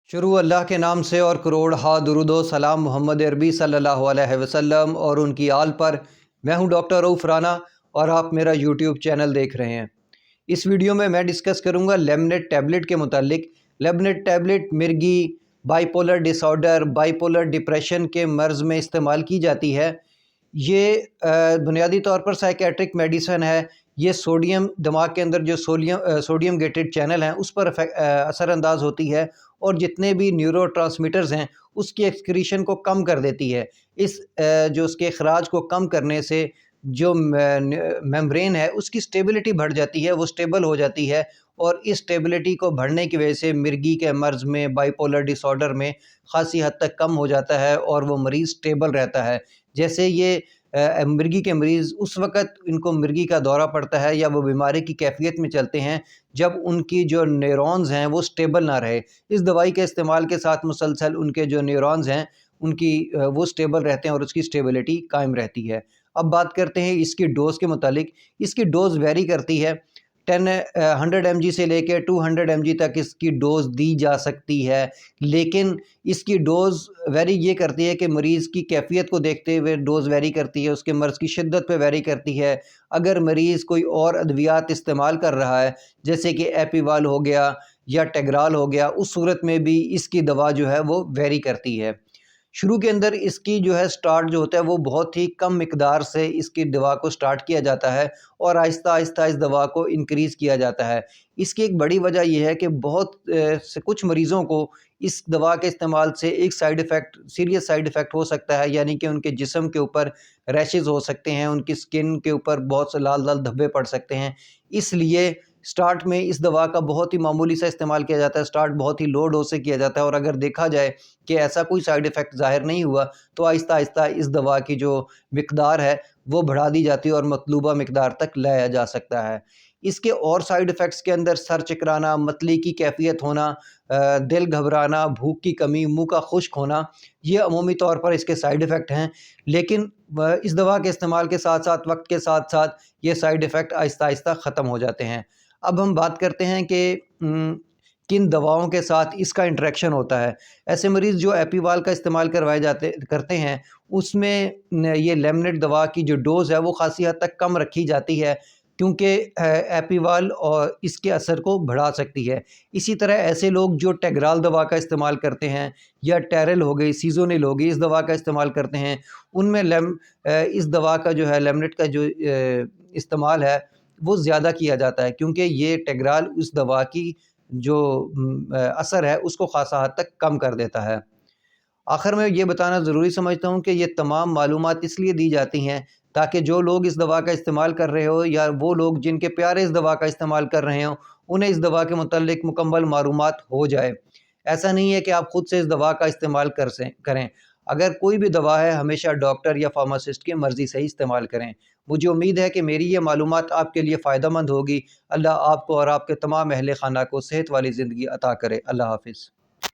शुरू अल्लाह के नाम से और करोड़ हा दुरूद व सलाम मोहम्मद अरबी सल्लल्लाहु अलैहि वसल्लम और उनकी आल पर। मैं हूं डॉक्टर रऊफ़ राना और आप मेरा यूट्यूब चैनल देख रहे हैं। इस वीडियो में मैं डिस्कस करूंगा लेमनेट टैबलेट के मुतालिक। लेमनेट टैबलेट मिर्गी, बाइपोलर डिसऑर्डर, बाइपोलर डिप्रेशन के मर्ज़ में इस्तेमाल की जाती है। ये बुनियादी तौर पर साइकेट्रिक मेडिसन है। ये सोडियम, दिमाग के अंदर जो सोडियम गेटेड चैनल हैं उस पर असरअंदाज होती है और जितने भी न्यूरोट्रांसमीटर्स हैं उसकी एक्सक्रीशन को कम कर देती है। जो उसके अखराज को कम करने से जो मेम्ब्रेन है उसकी स्टेबिलिटी बढ़ जाती है, वो स्टेबल हो जाती है और इस स्टेबिलिटी को बढ़ने की वजह से मिर्गी के मर्ज़ में, बाइपोलर डिसऑर्डर में ख़ासी हद तक कम हो जाता है और वो मरीज़ स्टेबल रहता है। जैसे ये मिर्गी के मरीज़ उस वक़्त इनको मिर्गी का दौरा पड़ता है या वो बीमारी की कैफ़ियत में चलते हैं जब उनकी जो न्यूरॉन्स हैं वो स्टेबल ना रहे। इस दवाई के इस्तेमाल के साथ मुसलसल उनके जो न्यूरॉन्स हैं उनकी वो स्टेबल रहते हैं और उसकी स्टेबिलिटी कायम रहती है। अब बात करते हैं इसकी डोज़ के मुतालिक। इसकी डोज़ वेरी करती है। 100 mg से लेकर 200 mg तक इसकी डोज़ दी जा सकती है, लेकिन इसकी डोज़ वेरी ये करती है कि मरीज़ की कैफ़ियत को देखते हुए डोज़ वेरी करती है, उसके मर्ज़ की शिद्दत पे वेरी करती है। अगर मरीज़ कोई और अद्वियात इस्तेमाल कर रहा है जैसे कि एपिवाल हो गया या टेग्राल हो गया, उस सूरत में भी इसकी दवा जो है वो वेरी करती है। शुरू के अंदर इसकी जो है स्टार्ट जो होता है वो बहुत ही कम मिकदार से इसकी दवा को स्टार्ट किया जाता है और आहिस्ता आहिस्ता इस दवा को इंक्रीज़ किया जाता है। इसकी एक बड़ी वजह यह है कि बहुत से कुछ मरीज़ों को इस दवा के इस्तेमाल से एक सीरियस साइड इफ़ेक्ट हो सकता है, यानी कि उनके जिस्म के ऊपर रैशेज़ हो सकते हैं, उनकी स्किन के ऊपर बहुत से लाल लाल धब्बे पड़ सकते हैं। इसलिए स्टार्ट में इस दवा का बहुत ही मामूली सा इस्तेमाल किया जाता है, स्टार्ट बहुत ही लो डोज से किया जाता है और अगर देखा जाए कि ऐसा कोई साइड इफ़ेक्ट ज़ाहिर नहीं हुआ तो आहिस्ता आहिस्ता इस दवा की जो मिकदार है वो बढ़ा दी जाती है और मतलूबा मिकदार तक लाया जा सकता है। इसके और साइड इफ़ेक्ट्स के अंदर सर चकराना, मतली की कैफियत होना, दिल घबराना, भूख की कमी, मुंह का खुश्क होना, ये अमूमी तौर पर इसके साइड इफ़ेक्ट हैं। लेकिन इस दवा के इस्तेमाल के साथ साथ, वक्त के साथ साथ, ये साइड इफ़ेक्ट आहिस्ता आहिस्ता ख़त्म हो जाते हैं। अब हम बात करते हैं कि किन दवाओं के साथ इसका इंटरेक्शन होता है। ऐसे मरीज़ जो एपिवाल का इस्तेमाल करते हैं उसमें ये लेमनेट दवा की जो डोज़ है वो ख़ासी हद तक कम रखी जाती है, क्योंकि एपिवाल और इसके असर को बढ़ा सकती है। इसी तरह ऐसे लोग जो टेग्राल दवा का इस्तेमाल करते हैं या टेरल हो गई, सीज़ोनिल हो गई, इस दवा का इस्तेमाल करते हैं, उनमें इस दवा का जो है लेमनेट का जो इस्तेमाल है वो ज़्यादा किया जाता है, क्योंकि ये टेग्राल उस दवा की जो असर है उसको ख़ासा हद तक कम कर देता है। आखिर में ये बताना ज़रूरी समझता हूँ कि ये तमाम मालूमात इसलिए दी जाती हैं ताकि जो लोग इस दवा का इस्तेमाल कर रहे हो या वो लोग जिनके प्यारे इस दवा का इस्तेमाल कर रहे हों उन्हें इस दवा के मुताल्लिक मुकम्मल मालूमात हो जाए। ऐसा नहीं है कि आप ख़ुद से इस दवा का इस्तेमाल करें। अगर कोई भी दवा है हमेशा डॉक्टर या फार्मासिस्ट की मर्ज़ी से ही इस्तेमाल करें। मुझे उम्मीद है कि मेरी ये मालूमात आपके लिए फ़ायदेमंद होगी। अल्लाह आपको और आपके तमाम अहले खाना को सेहत वाली ज़िंदगी अता करे। अल्लाह हाफ़िज़।